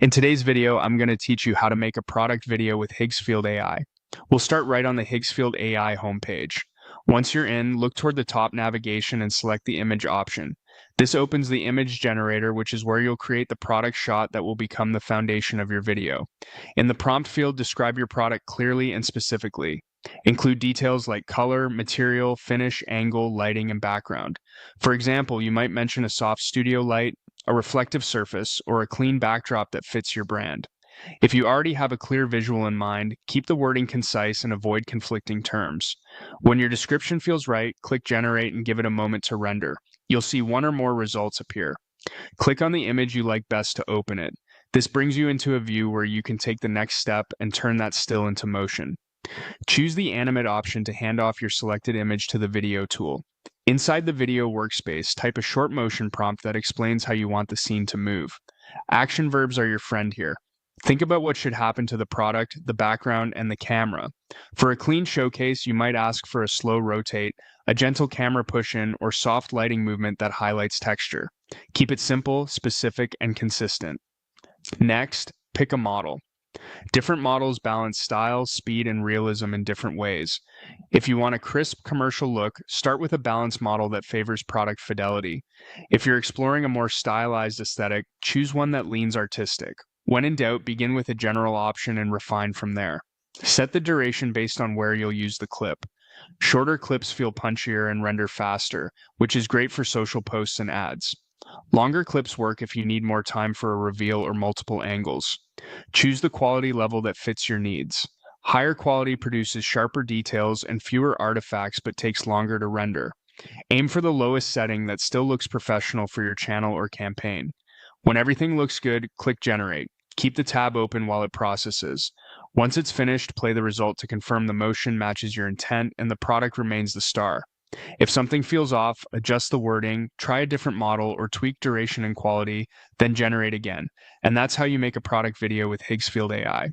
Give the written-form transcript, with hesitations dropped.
In today's video, I'm going to teach you how to make a product video with Higgsfield AI. We'll start right on the Higgsfield AI homepage. Once you're in, look toward the top navigation and select the image option. This opens the image generator, which is where you'll create the product shot that will become the foundation of your video. In the prompt field, describe your product clearly and specifically. Include details like color, material, finish, angle, lighting, and background. For example, you might mention a soft studio light, a reflective surface, or a clean backdrop that fits your brand. If you already have a clear visual in mind, keep the wording concise and avoid conflicting terms. When your description feels right, click Generate and give it a moment to render. You'll see one or more results appear. Click on the image you like best to open it. This brings you into a view where you can take the next step and turn that still into motion. Choose the animate option to hand off your selected image to the video tool. Inside the video workspace, type a short motion prompt that explains how you want the scene to move. Action verbs are your friend here. Think about what should happen to the product, the background, and the camera. For a clean showcase, you might ask for a slow rotate, a gentle camera push-in, or soft lighting movement that highlights texture. Keep it simple, specific, and consistent. Next, pick a model. Different models balance style, speed, and realism in different ways. If you want a crisp commercial look, start with a balanced model that favors product fidelity. If you're exploring a more stylized aesthetic, choose one that leans artistic. When in doubt, begin with a general option and refine from there. Set the duration based on where you'll use the clip. Shorter clips feel punchier and render faster, which is great for social posts and ads. Longer clips work if you need more time for a reveal or multiple angles. Choose the quality level that fits your needs. Higher quality produces sharper details and fewer artifacts but takes longer to render. Aim for the lowest setting that still looks professional for your channel or campaign. When everything looks good, click Generate. Keep the tab open while it processes. Once it's finished, play the result to confirm the motion matches your intent and the product remains the star. If something feels off, adjust the wording, try a different model, or tweak duration and quality, then generate again. And that's how you make a product video with Higgsfield AI.